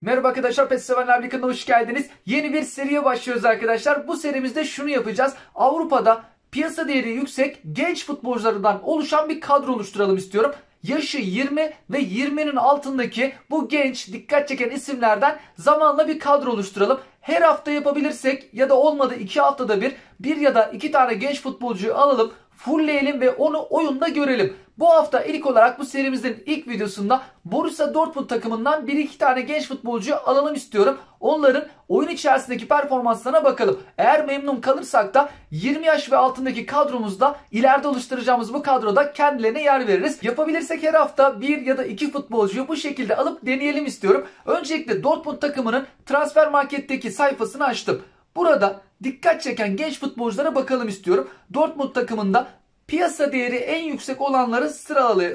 Merhaba arkadaşlar, PES Sevenler Ligi'ne hoş geldiniz. Yeni bir seriye başlıyoruz arkadaşlar. Bu serimizde şunu yapacağız. Avrupa'da piyasa değeri yüksek genç futbolculardan oluşan bir kadro oluşturalım istiyorum. Yaşı 20 ve 20'nin altındaki bu genç dikkat çeken isimlerden zamanla bir kadro oluşturalım. Her hafta yapabilirsek ya da olmadı 2 haftada bir ya da 2 tane genç futbolcuyu alalım. Fullleyelim ve onu oyunda görelim. Bu hafta ilk olarak bu serimizin ilk videosunda Borussia Dortmund takımından 1-2 tane genç futbolcuyu alalım istiyorum. Onların oyun içerisindeki performanslarına bakalım. Eğer memnun kalırsak da 20 yaş ve altındaki kadromuzda ileride oluşturacağımız bu kadroda kendilerine yer veririz. Yapabilirsek her hafta 1 ya da 2 futbolcuyu bu şekilde alıp deneyelim istiyorum. Öncelikle Dortmund takımının transfer marketteki sayfasını açtım. Burada dikkat çeken genç futbolculara bakalım istiyorum. Dortmund takımında piyasa değeri en yüksek olanları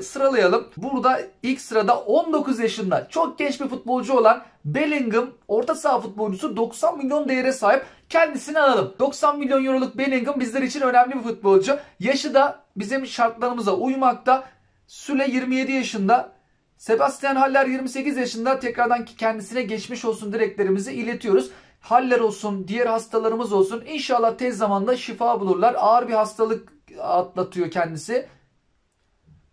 sıralayalım. Burada ilk sırada 19 yaşında çok genç bir futbolcu olan Bellingham, orta saha futbolcusu, 90 milyon değere sahip. Kendisini alalım. 90 milyon euroluk Bellingham bizler için önemli bir futbolcu. Yaşı da bizim şartlarımıza uymakta. Süle 27 yaşında. Sebastian Haller 28 yaşında. Tekrardan kendisine geçmiş olsun dileklerimizi iletiyoruz. Haller olsun, diğer hastalarımız olsun. İnşallah tez zamanda şifa bulurlar. Ağır bir hastalık atlatıyor kendisi.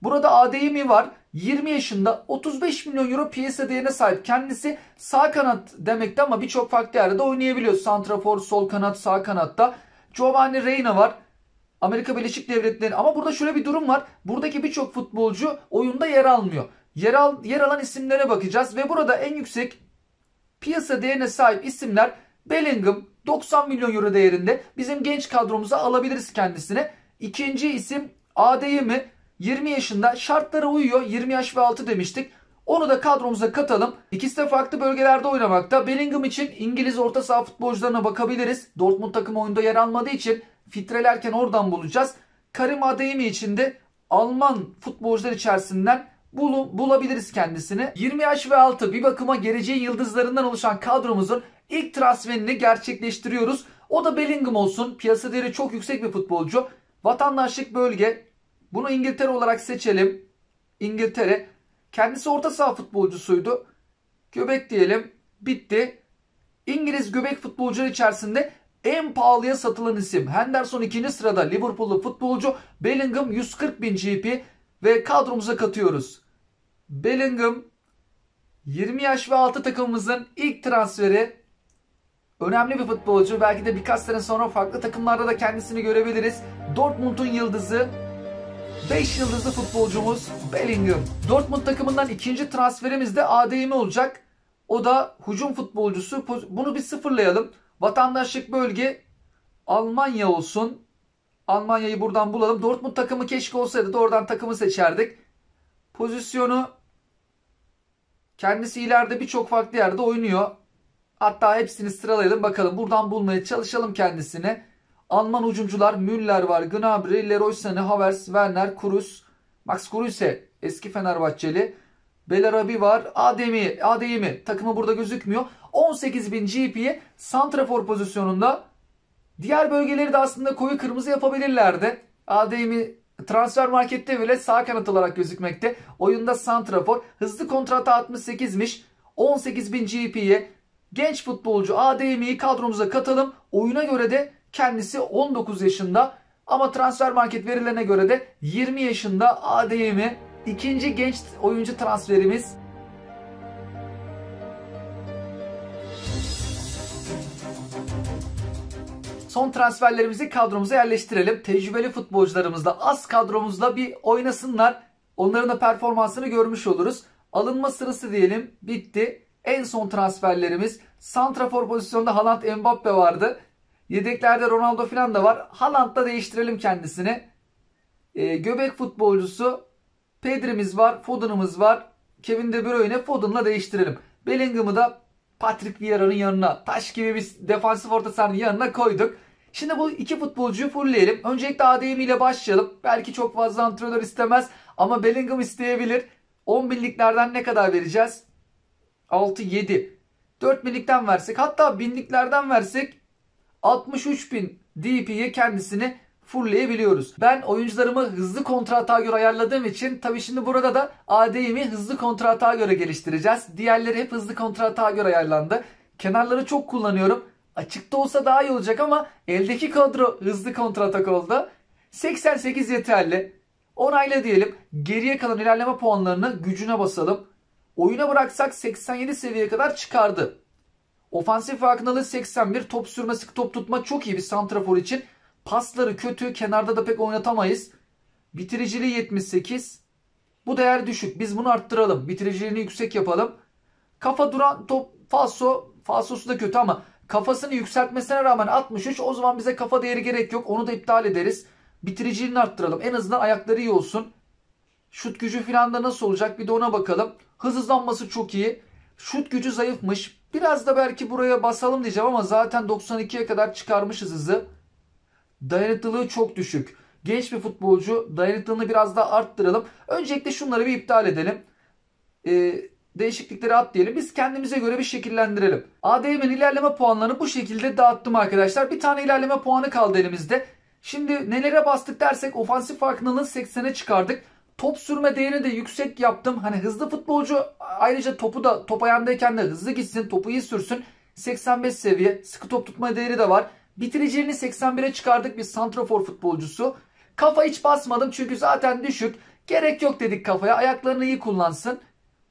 Burada ADM'i var. 20 yaşında, 35 milyon euro piyasa değerine sahip. Kendisi sağ kanat demekti ama birçok farklı yerde de oynayabiliyor. Santrafor, sol kanat, sağ kanatta. Giovanni Reina var. Amerika Birleşik Devletleri. Ama burada şöyle bir durum var. Buradaki birçok futbolcu oyunda yer almıyor. Yer alan isimlere bakacağız ve burada en yüksek piyasa değerine sahip isimler Bellingham, 90 milyon euro değerinde. Bizim genç kadromuza alabiliriz kendisine. İkinci isim ADM'i, 20 yaşında, şartlara uyuyor. 20 yaş ve altı demiştik. Onu da kadromuza katalım. İkisi de farklı bölgelerde oynamakta. Bellingham için İngiliz orta saha futbolcularına bakabiliriz. Dortmund takımı oyunda yer almadığı için filtrelerken oradan bulacağız. Karim Adeyemi için de Alman futbolcular içerisinden bulabiliriz kendisini. 20 yaş ve altı bir bakıma geleceğin yıldızlarından oluşan kadromuzun ilk transferini gerçekleştiriyoruz. O da Bellingham olsun. Piyasa değeri çok yüksek bir futbolcu. Vatandaşlık bölge. Bunu İngiltere olarak seçelim. İngiltere. Kendisi orta saha futbolcusuydu. Göbek diyelim. Bitti. İngiliz göbek futbolcular içerisinde en pahalıya satılan isim. Henderson 2. sırada, Liverpool'lu futbolcu. Bellingham 140 bin GP ve kadromuza katıyoruz. Bellingham 20 yaş ve altı takımımızın ilk transferi. Önemli bir futbolcu. Belki de birkaç sene sonra farklı takımlarda da kendisini görebiliriz. Dortmund'un yıldızı. 5 yıldızlı futbolcumuz Bellingham. Dortmund takımından ikinci transferimiz de ADM olacak. O da hücum futbolcusu. Bunu bir sıfırlayalım. Vatandaşlık bölge Almanya olsun. Almanya'yı buradan bulalım. Dortmund takımı keşke olsaydı da oradan takımı seçerdik. Pozisyonu kendisi ileride birçok farklı yerde oynuyor. Hatta hepsini sıralayalım bakalım. Buradan bulmaya çalışalım kendisini. Alman hücumcular Müller var, Gnabry, Leroy Sané, Havertz, Werner, Kroos, Max Kruse eski Fenerbahçeli. Bellarabi var. ADM'i takımı burada gözükmüyor. 18.000 GP'ye santrafor pozisyonunda. Diğer bölgeleri de aslında koyu kırmızı yapabilirlerdi. ADM'i transfer markette bile sağ kanat olarak gözükmekte. Oyunda santrafor. Hızlı kontrata 68'miş. 18.000 GP'ye genç futbolcu ADM'yi kadromuza katalım. Oyuna göre de kendisi 19 yaşında. Ama transfer market verilerine göre de 20 yaşında ADM'i. İkinci genç oyuncu transferimiz. Son transferlerimizi kadromuza yerleştirelim. Tecrübeli futbolcularımızla az kadromuzla bir oynasınlar. Onların da performansını görmüş oluruz. Alınma sırası diyelim. Bitti. En son transferlerimiz. Santrafor pozisyonda Haaland, Mbappe vardı. Yedeklerde Ronaldo falan da var. Haaland'da değiştirelim kendisini. Göbek futbolcusu Pedri'miz var. Foden'ımız var. Kevin De Bruyne, Foden'la değiştirelim. Bellingham'ı da Patrick Vieira'nın yanına, taş gibi bir defansif orta sahanın yanına koyduk. Şimdi bu iki futbolcuyu fullleyelim. Öncelikle ADM ile başlayalım. Belki çok fazla antrenör istemez ama Bellingham isteyebilir. 10 binliklerden ne kadar vereceğiz? 6, 7. 4 binlikten versek, hatta binliklerden versek 63 bin DP'ye kendisini fullleyebiliyoruz. Ben oyuncularımı hızlı kontratağa göre ayarladığım için tabii şimdi burada da AD'imi hızlı kontratağa göre geliştireceğiz. Diğerleri hep hızlı kontratağa göre ayarlandı. Kenarları çok kullanıyorum. Açıkta olsa daha iyi olacak ama eldeki kadro hızlı kontratak oldu. 88 yeterli. Onayla diyelim. Geriye kalan ilerleme puanlarını gücüne basalım. Oyuna bıraksak 87 seviyeye kadar çıkardı. Ofansif farkındalığı 81. Top sürme, sık top tutma çok iyi bir santrafor için. Pasları kötü. Kenarda da pek oynatamayız. Bitiriciliği 78. Bu değer düşük. Biz bunu arttıralım. Bitiriciliğini yüksek yapalım. Kafa duran top falsosu da kötü ama kafasını yükseltmesine rağmen 63. O zaman bize kafa değeri gerek yok. Onu da iptal ederiz. Bitiriciliğini arttıralım. En azından ayakları iyi olsun. Şut gücü falan da nasıl olacak bir de ona bakalım. Hız hızlanması çok iyi. Şut gücü zayıfmış. Biraz da belki buraya basalım diyeceğim ama zaten 92'ye kadar çıkarmışız hızı. Dayanıklılığı çok düşük. Genç bir futbolcu, dayanıklılığını biraz daha arttıralım. Öncelikle şunları bir iptal edelim. Değişiklikleri at diyelim. Biz kendimize göre bir şekillendirelim. ADM'nin ilerleme puanlarını bu şekilde dağıttım arkadaşlar. Bir tane ilerleme puanı kaldı elimizde. Şimdi nelere bastık dersek ofansif farkındalığını 80'e çıkardık. Top sürme değerini de yüksek yaptım. Hani hızlı futbolcu, ayrıca top ayağındayken de hızlı gitsin, topu iyi sürsün. 85 seviye. Sıkı top tutma değeri de var. Bitiriciliğini 81'e çıkardık, bir santrafor futbolcusu. Kafa hiç basmadım çünkü zaten düşük. Gerek yok dedik kafaya. Ayaklarını iyi kullansın.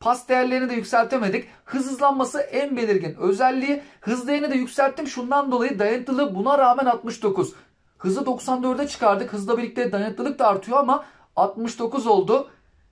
Pas değerlerini de yükseltemedik. Hız hızlanması en belirgin özelliği. Hız değerini de yükselttim. Şundan dolayı dayanıklılığı buna rağmen 69. Hızı 94'e çıkardık. Hızla birlikte dayanıklılık da artıyor ama 69 oldu.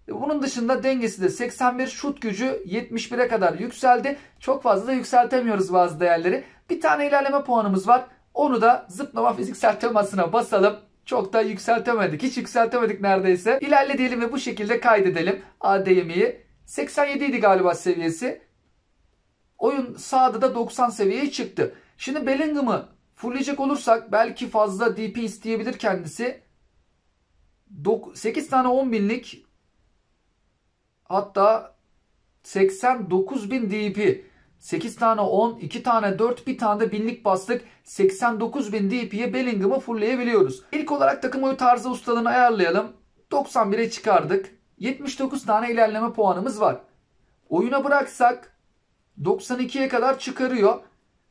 Bunun dışında dengesi de 81, şut gücü 71'e kadar yükseldi. Çok fazla da yükseltemiyoruz bazı değerleri. Bir tane ilerleme puanımız var. Onu da zıplama fiziksel temasına basalım. Çok da yükseltemedik. Hiç yükseltemedik neredeyse. İlerle diyelim ve bu şekilde kaydedelim ADM'yi. 87 idi galiba seviyesi. Oyun sağda da 90 seviyeye çıktı. Şimdi Bellingham'ı fullleyecek olursak belki fazla DP isteyebilir kendisi. 8 tane 10 binlik, hatta 89.000 DP. 8 tane 10, 2 tane 4, bir tane de binlik bastık. 89.000 DP'ye Bellingham'ı fullleyebiliyoruz. İlk olarak takım oyun tarzı ustalığını ayarlayalım. 91'e çıkardık. 79 tane ilerleme puanımız var. Oyuna bıraksak 92'ye kadar çıkarıyor.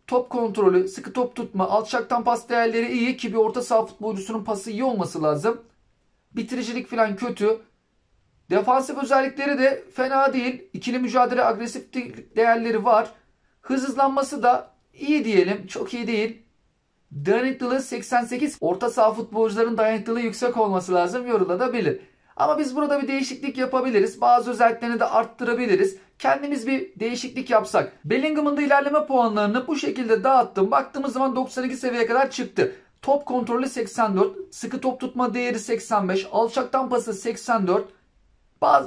Top kontrolü, sıkı top tutma, alçaktan pas değerleri iyi ki bir orta saha futbolcusunun pası iyi olması lazım. Bitiricilik falan kötü. Defansif özellikleri de fena değil. İkili mücadele, agresif değerleri var. Hız hızlanması da iyi diyelim. Çok iyi değil. Dayanıklılığı 88. Orta saha futbolcuların dayanıklılığı yüksek olması lazım. Yorulabilir. Ama biz burada bir değişiklik yapabiliriz. Bazı özelliklerini de arttırabiliriz. Kendimiz bir değişiklik yapsak. Bellingham'ın da ilerleme puanlarını bu şekilde dağıttım. Baktığımız zaman 92 seviyeye kadar çıktı. Top kontrolü 84. Sıkı top tutma değeri 85. Alçaktan pası 84.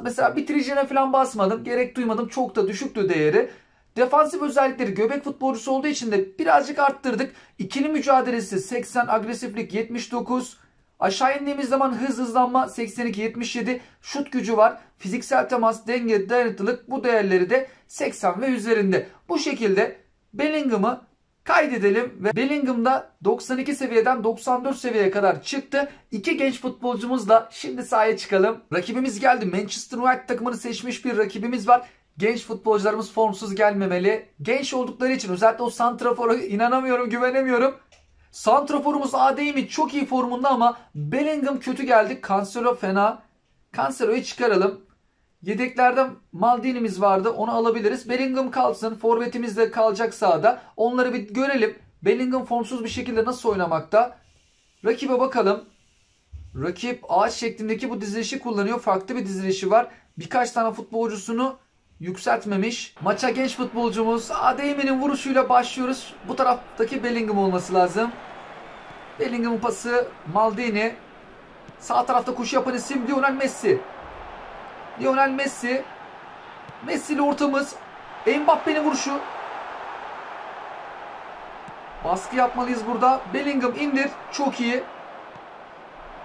Mesela bitiricine falan basmadım. Gerek duymadım. Çok da düşüktü değeri. Defansif özellikleri göbek futbolcusu olduğu için de birazcık arttırdık. İkili mücadelesi 80, agresiflik 79. Aşağı indiğimiz zaman hızlanma 82-77. Şut gücü var. Fiziksel temas, denge, dayanıklılık, bu değerleri de 80 ve üzerinde. Bu şekilde Bellingham'ı kaydedelim ve Bellingham'da 92 seviyeden 94 seviyeye kadar çıktı. İki genç futbolcumuzla şimdi sahaya çıkalım. Rakibimiz geldi. Manchester United takımını seçmiş bir rakibimiz var. Genç futbolcularımız formsuz gelmemeli. Genç oldukları için özellikle o santrafora inanamıyorum, güvenemiyorum. Santraforumuz ADM'i çok iyi formunda ama Bellingham kötü geldi. Cancelo fena. Cancelo'yu çıkaralım. Yedeklerden Maldini'miz vardı. Onu alabiliriz. Bellingham kalsın. Forvetimiz de kalacak sahada. Onları bir görelim. Bellingham formsuz bir şekilde nasıl oynamakta. Rakibe bakalım. Rakip ağaç şeklindeki bu dizilişi kullanıyor. Farklı bir dizilişi var. Birkaç tane futbolcusunu yükseltmemiş. Maça genç futbolcumuz ADM'nin vuruşuyla başlıyoruz. Bu taraftaki Bellingham olması lazım. Bellingham'ın pası Maldini. Sağ tarafta koşu yapan isim Lionel Messi. Lionel Messi. Messi ile ortamız. Mbappe'nin vuruşu. Baskı yapmalıyız burada. Bellingham indir. Çok iyi.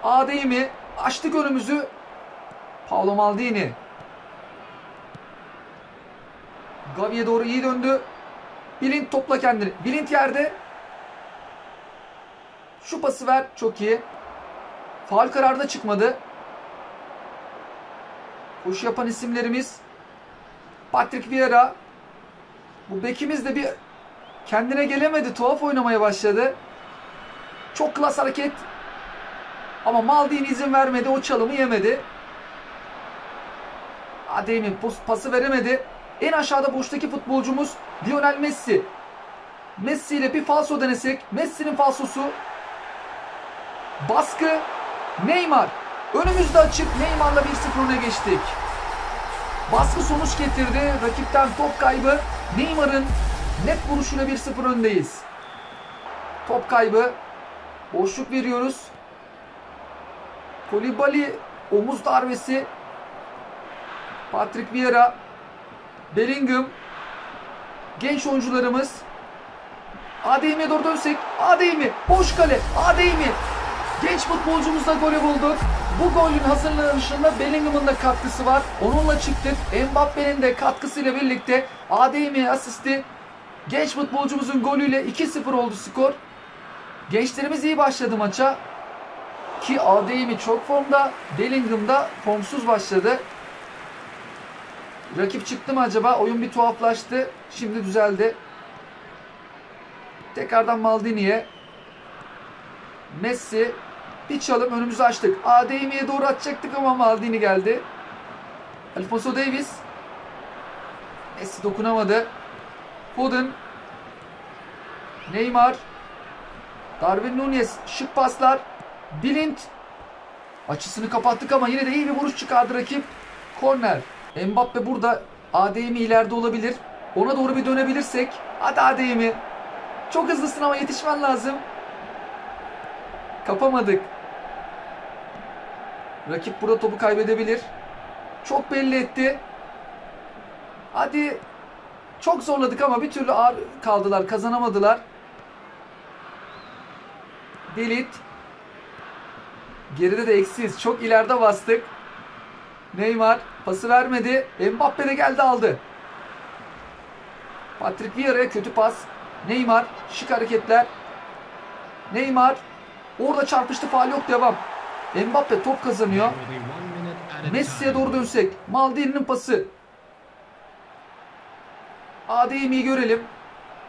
ADM'i açtık önümüzü. Paolo Maldini. Gavi'ye doğru iyi döndü. Blind topla kendini. Blind yerde. Şu pası ver. Çok iyi. Faul kararı da çıkmadı. Koşu yapan isimlerimiz Patrick Vieira. Bu bekimiz de bir kendine gelemedi. Tuhaf oynamaya başladı. Çok klas hareket. Ama Maldini izin vermedi. O çalımı yemedi. Adeyemi pası veremedi. En aşağıda boştaki futbolcumuz Lionel Messi. Messi ile bir falso denesek. Messi'nin falsosu. Baskı. Neymar. Önümüzde açık. Neymar'la 1-0 öne geçtik. Baskı sonuç getirdi. Rakipten top kaybı. Neymar'ın net vuruşuyla 1-0 öndeyiz. Top kaybı. Boşluk veriyoruz. Koulibaly omuz darbesi. Patrick Vieira. Bellingham. Genç oyuncularımız. Adeyemi'ye doğru dönsek. Adeyemi. Boş kale. Adeyemi. Genç futbolcumuzla golü bulduk. Bu golün hazırlanışında Bellingham'ın da katkısı var. Onunla çıktık. Mbappe'nin de katkısıyla birlikte Adeyemi asisti. Genç futbolcumuzun golüyle 2-0 oldu skor. Gençlerimiz iyi başladı maça. Ki Adeyemi çok formda. Bellingham da formsuz başladı. Rakip çıktı mı acaba? Oyun bir tuhaflaştı. Şimdi düzeldi. Tekrardan Maldini'ye. Messi. Bir çalım önümüzü açtık. Adeyemi'ye doğru atacaktık ama Maldini geldi. Alphonso Davies. Messi dokunamadı. Foden. Neymar. Darwin Núñez. Şık paslar. Blind. Açısını kapattık ama yine de iyi bir vuruş çıkardı rakip. Korner. Mbappe burada. Adeyemi ileride olabilir. Ona doğru bir dönebilirsek. Hadi Adeyemi. Çok hızlısın ama yetişmen lazım. Kapamadık. Rakip burada topu kaybedebilir. Çok belli etti. Hadi. Çok zorladık ama bir türlü ağır kaldılar. Kazanamadılar. Delit. Geride de eksiyiz. Çok ileride bastık. Neymar pası vermedi. Mbappe de geldi aldı. Patrick Vieira'ya kötü pas. Neymar şık hareketler. Neymar orada çarpıştı, faul yok, devam. Mbappe top kazanıyor. Messi'ye doğru dönsek. Maldini'nin pası. Adeyemi'yi görelim.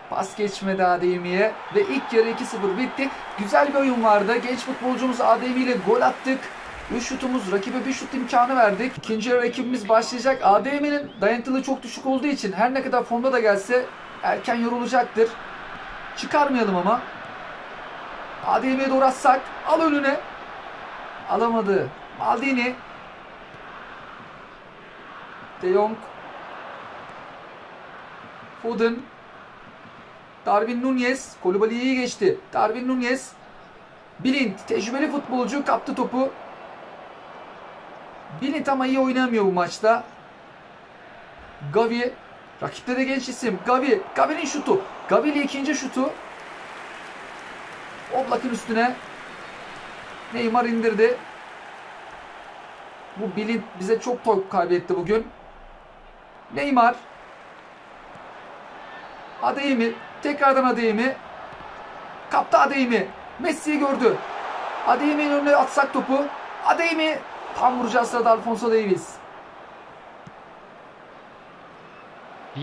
Pas geçmedi Adeyemi'ye. Ve ilk yarı 2-0 bitti. Güzel bir oyun vardı. Genç futbolcumuz Adeyemi ile gol attık. 3 şutumuz, rakibe bir şut imkanı verdik. İkinci yarı ekibimiz başlayacak. Adeyemi'nin dayanıklılığı çok düşük olduğu için her ne kadar formda da gelse erken yorulacaktır. Çıkarmayalım ama. Adeyemi'ye doğru atsak. Al önüne. Alamadı. Maldini. De Jong. Foden. Darwin Núñez. Koulibaly iyi geçti. Darwin Núñez. Blind. Tecrübeli futbolcu kaptı topu. Blind ama iyi oynamıyor bu maçta. Gavi. Rakipte de genç isim. Gavi. Gavi'nin şutu. Gavi ile ikinci şutu. Oblak'ın üstüne. Neymar indirdi. Bu Blind bize çok top kaybetti bugün. Neymar. Adeyemi. Tekrardan Adeyemi. Kaptı Adeyemi. Messi'yi gördü. Adeyemi'nin önüne atsak topu. Adeyemi. Tam vuracağı sırada Alphonso Davies.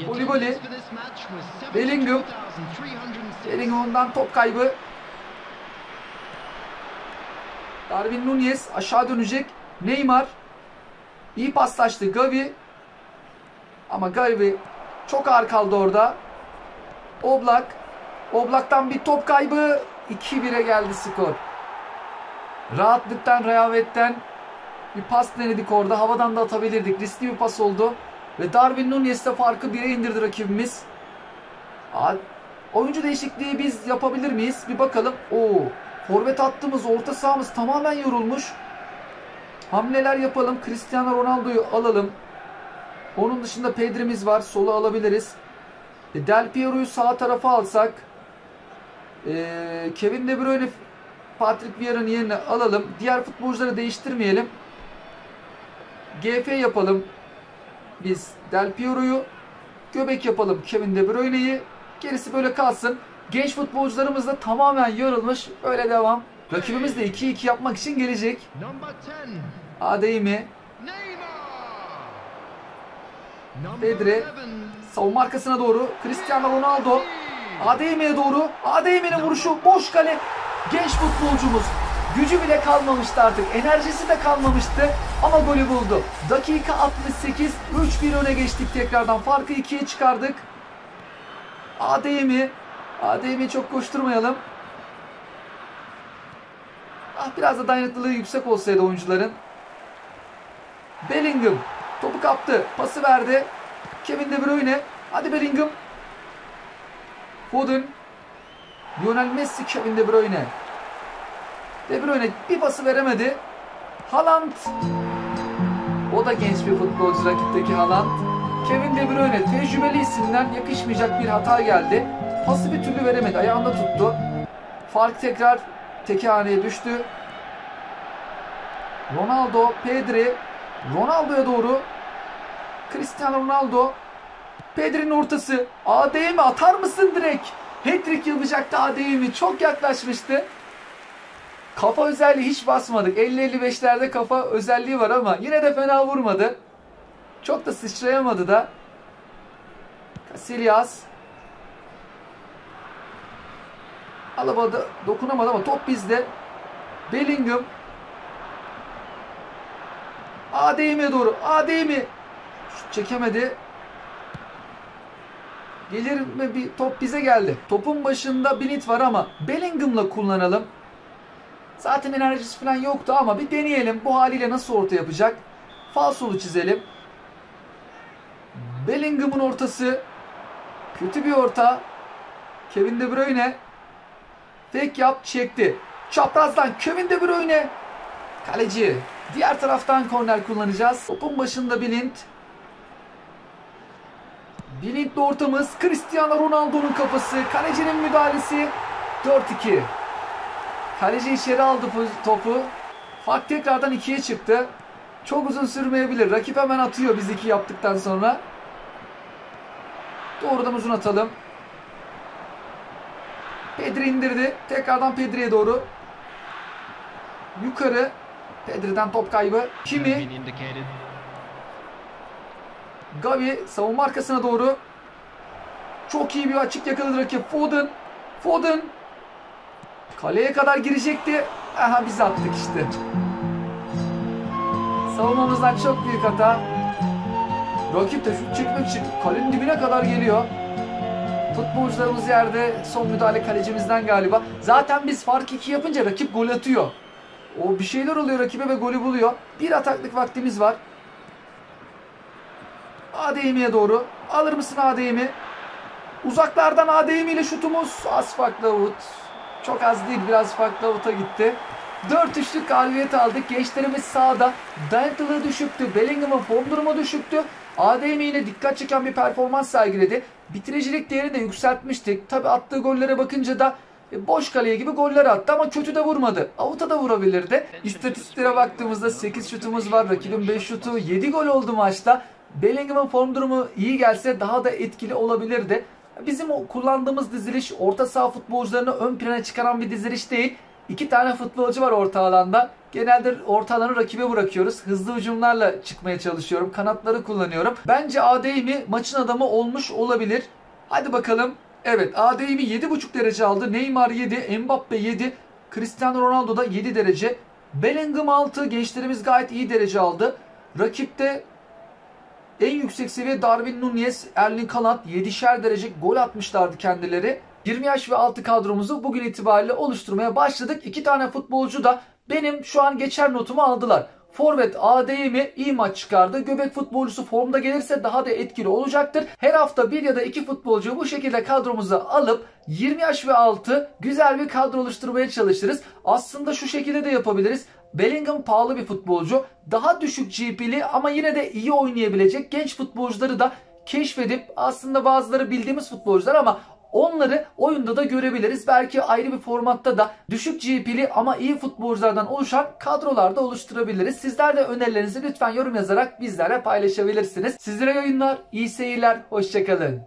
Koulibaly. Bellingham. Bellingham'dan top kaybı. Darwin Núñez aşağı dönecek. Neymar. İyi paslaştı Gavi. Ama Gavi çok ağır kaldı orada. Oblak. Oblak'tan bir top kaybı. 2-1'e geldi skor. Rahatlıktan, rehavetten bir pas denedik orada. Havadan da atabilirdik. Riskli bir pas oldu. Ve Darwin Núñez de farkı 1'e indirdi rakibimiz. Oyuncu değişikliği biz yapabilir miyiz? Bir bakalım. Forvet attığımız orta sahamız tamamen yorulmuş. Hamleler yapalım. Cristiano Ronaldo'yu alalım. Onun dışında Pedri'miz var. Solu alabiliriz. Del Piero'yu sağ tarafa alsak. Kevin De Bruyne, Patrick Vieira'nın yerine alalım. Diğer futbolcuları değiştirmeyelim. GF yapalım. Biz Del Piero'yu. Göbek yapalım Kevin De Bruyne'yi. Gerisi böyle kalsın. Genç futbolcularımız da tamamen yorulmuş. Öyle devam. Rakibimiz de 2-2 yapmak için gelecek. Adeyemi. Pedri. Savunma arkasına doğru. Cristiano Ronaldo. Adeyemi'ye doğru. Adeyemi'nin vuruşu. Boş kale. Genç futbolcumuz. Gücü bile kalmamıştı artık. Enerjisi de kalmamıştı. Ama golü buldu. Dakika 68. 3-1 öne geçtik tekrardan. Farkı 2'ye çıkardık. Adeyemi. Adeyemi'yi çok koşturmayalım. Biraz da dayanıklılığı yüksek olsaydı oyuncuların. Bellingham. Topu kaptı. Pası verdi. Kevin De Bruyne. Hadi Bellingham. Foden. Lionel Messi, Kevin De Bruyne. De Bruyne bir pası veremedi. Haaland. O da genç bir futbolcu, rakipteki Haaland. Kevin De Bruyne tecrübeli isimden yakışmayacak bir hata geldi. Pası bir türlü veremedi. Ayağında tuttu. Fark tekrar teke haneye düştü. Ronaldo, Pedri. Ronaldo'ya doğru. Cristiano Ronaldo. Pedri'nin ortası. Adeyemi atar mısın direkt? Hat-trick yapacaktı Adeyemi. Çok yaklaşmıştı. Kafa özelliği hiç basmadık. 50-55'lerde kafa özelliği var ama yine de fena vurmadı. Çok da sıçrayamadı da. Casillas. Alaba da dokunamadı ama top bizde. Bellingham. Adeyemi'ye doğru. Adeyemi. Şut çekemedi. Gelir mi bir top bize geldi. Topun başında Blind var ama Bellingham'la kullanalım. Zaten enerjisi falan yoktu ama bir deneyelim. Bu haliyle nasıl orta yapacak? Falsolu çizelim. Bellingham'ın ortası. Kötü bir orta. Kevin De Bruyne. Fake yap, çekti. Çaprazdan Kevin De Bruyne. Kaleci. Diğer taraftan korner kullanacağız. Topun başında Blind. Blind'le ortamız. Cristiano Ronaldo'nun kafası. Kalecinin müdahalesi. 4-2. Kaleci içeri aldı topu. Fark tekrardan 2'ye çıktı. Çok uzun sürmeyebilir. Rakip hemen atıyor biz 2 yaptıktan sonra. Doğrudan uzun atalım. Pedri indirdi. Tekrardan Pedri'ye doğru. Yukarı. Pedri'den top kaybı. Kimi? Gavi savunma arkasına doğru. Çok iyi bir açık yakaladı rakip. Foden. Foden. Kaleye kadar girecekti. Aha biz attık işte. Savunmamızdan çok büyük hata. Rakip de şut çekmek için kalenin dibine kadar geliyor. Futbolcularımız yerde. Son müdahale kalecimizden galiba. Zaten biz fark 2 yapınca rakip gol atıyor. O bir şeyler oluyor rakibe ve golü buluyor. Bir ataklık vaktimiz var. Adeyemi'ye doğru. Alır mısın Adeyemi? Uzaklardan Adeyemi ile şutumuz. Az farklı avut. Çok az değil, biraz farklı avuta gitti. 4-3'lük galibiyet aldık. Gençlerimiz sahada. Dayanıklılığı düşüktü. Bellingham'ın form durumu düşüktü. Adeyemi yine dikkat çeken bir performans sergiledi. Bitiricilik değerini de yükseltmiştik. Tabi attığı gollere bakınca da boş kaleye gibi goller attı ama kötü de vurmadı. Avuta da vurabilirdi. İstatistiklere baktığımızda 8 şutumuz var. Rakibin 5 şutu. 7 gol oldu maçta. Bellingham'ın form durumu iyi gelse daha da etkili olabilirdi. Bizim o kullandığımız diziliş orta saha futbolcularını ön plana çıkaran bir diziliş değil. 2 tane futbolcu var orta alanda. Genelde orta alanı rakibe bırakıyoruz. Hızlı hücumlarla çıkmaya çalışıyorum. Kanatları kullanıyorum. Bence Adeyemi maçın adamı olmuş olabilir. Hadi bakalım. Evet, Adeyemi 7,5 derece aldı. Neymar 7, Mbappe 7, Cristiano Ronaldo da 7 derece. Bellingham 6. Gençlerimiz gayet iyi derece aldı. Rakipte en yüksek seviye Darwin Núñez, Erling Haaland 7'şer derece gol atmışlardı kendileri. 20 yaş ve altı kadromuzu bugün itibariyle oluşturmaya başladık. 2 tane futbolcu da benim şu an geçer notumu aldılar. Forvet Adeyemi iyi maç çıkardı. Göbek futbolcusu formda gelirse daha da etkili olacaktır. Her hafta 1 ya da 2 futbolcuyu bu şekilde kadromuza alıp 20 yaş ve altı güzel bir kadro oluşturmaya çalışırız. Aslında şu şekilde de yapabiliriz. Bellingham pahalı bir futbolcu. Daha düşük GP'li ama yine de iyi oynayabilecek genç futbolcuları da keşfedip aslında bazıları bildiğimiz futbolcular ama onları oyunda da görebiliriz. Belki ayrı bir formatta da düşük GP'li ama iyi futbolculardan oluşan kadrolarda oluşturabiliriz. Sizler de önerilerinizi lütfen yorum yazarak bizlerle paylaşabilirsiniz. Sizlere oyunlar, iyi seyirler, hoşçakalın.